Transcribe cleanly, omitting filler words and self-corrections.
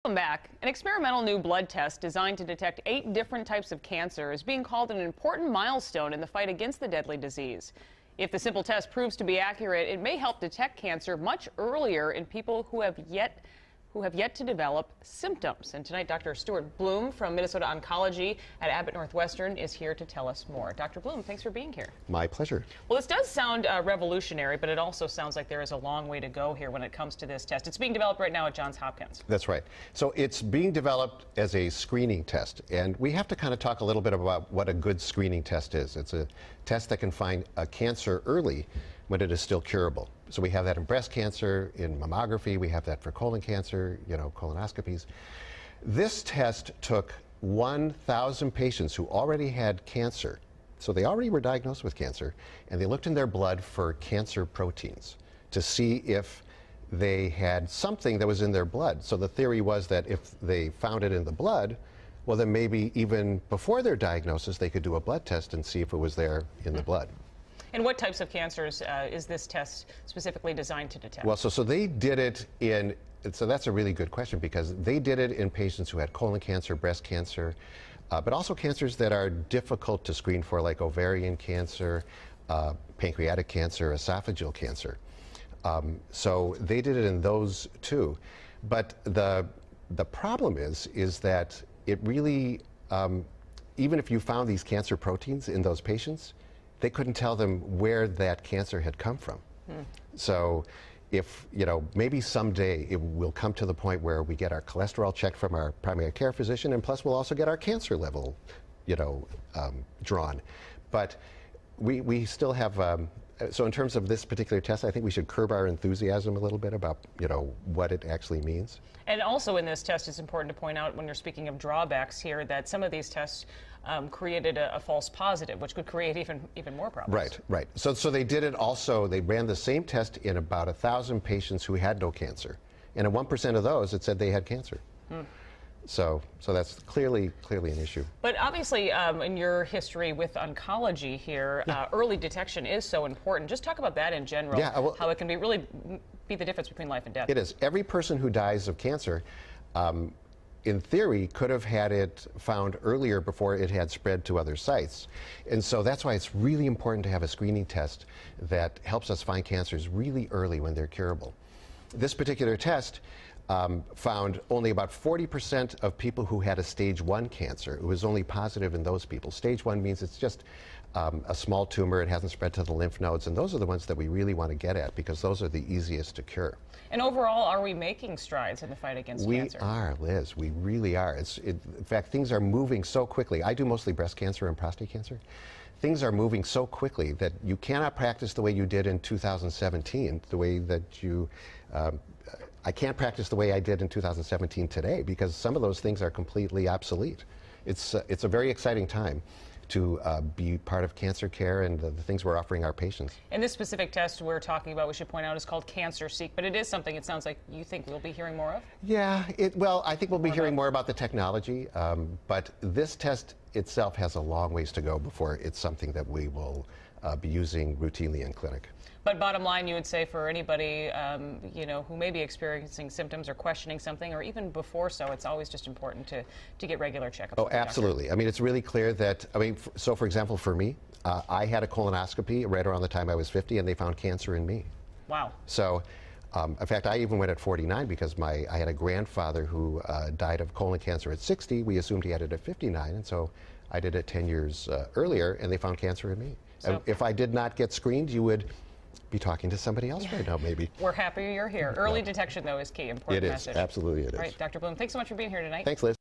Welcome back. An experimental new blood test designed to detect 8 different types of cancer is being called an important milestone in the fight against the deadly disease. If the simple test proves to be accurate, it may help detect cancer much earlier in people who have yet to develop symptoms. And tonight, Dr. Stuart Bloom from Minnesota Oncology at Abbott Northwestern is here to tell us more. Dr. Bloom, thanks for being here. My pleasure. Well, this does sound revolutionary, but it also sounds like there is a long way to go here when it comes to this test. It's being developed right now at Johns Hopkins. That's right. So it's being developed as a screening test, and we have to kind of talk a little bit about what a good screening test is. It's a test that can find a cancer early when it is still curable. So we have that in breast cancer, in mammography, we have that for colon cancer, colonoscopies. This test took 1,000 patients who already had cancer, so they already were diagnosed with cancer, and they looked in their blood for cancer proteins to see if they had something that was in their blood. So the theory was that if they found it in the blood, well, then maybe even before their diagnosis, they could do a blood test and see if it was there in the blood. And what types of cancers is this test specifically designed to detect? Well, so they did it in, so that's a really good question, because they did it in patients who had colon cancer, breast cancer, but also cancers that are difficult to screen for, like ovarian cancer, pancreatic cancer, esophageal cancer. So they did it in those too. But the problem is that it really, even if you found these cancer proteins in those patients, they couldn't tell them where that cancer had come from. So if, maybe someday it will come to the point where we get our cholesterol checked from our primary care physician, and plus we'll also get our cancer level, drawn. But we still have, so in terms of this particular test, I think we should curb our enthusiasm a little bit about, what it actually means. And also in this test, it's important to point out, when you're speaking of drawbacks here, that some of these tests created a false positive, which could create even more problems. Right. So they did it also, they ran the same test in about 1,000 patients who had no cancer. And in 1% of those, it said they had cancer. So that's clearly an issue. But obviously, in your history with oncology here, early detection is so important. Just talk about that in general, how it can really be the difference between life and death. It is. Every person who dies of cancer, in theory, could have had it found earlier before it had spread to other sites. And so that's why it's really important to have a screening test that helps us find cancers really early when they're curable. This particular test found only about 40% of people who had a stage 1 cancer. It was only positive in those people. Stage 1 means it's just a small tumor, it hasn't spread to the lymph nodes, and those are the ones that we really want to get at, because those are the easiest to cure. And overall, are we making strides in the fight against cancer? We are, Liz. We really are. In fact, things are moving so quickly. I do mostly breast cancer and prostate cancer. Things are moving so quickly that you cannot practice the way you did in 2017, the way that I can't practice the way I did in 2017 today, because some of those things are completely obsolete. It's a very exciting time to be part of cancer care and the things we're offering our patients. And this specific test we're talking about, we should point out, is called CancerSeek, but it is something it sounds like you think we'll be hearing more of? Yeah, well, I think we'll be hearing more about the technology, but this test itself has a long ways to go before it's something that we will be using routinely in clinic. But bottom line, you would say for anybody, who may be experiencing symptoms or questioning something, or even before so, it's always just important to get regular checkups. Oh, absolutely. I mean, it's really clear that, so for example, for me, I had a colonoscopy right around the time I was 50, and they found cancer in me. Wow. So, in fact, I even went at 49 because I had a grandfather who died of colon cancer at 60. We assumed he had it at 59, and so I did it 10 years earlier, and they found cancer in me. So, and if I did not get screened, you would be talking to somebody else right now, maybe. We're happy you're here. Early detection, though, is key. Important message. Absolutely it is. All right, Dr. Bloom, thanks so much for being here tonight. Thanks, Liz.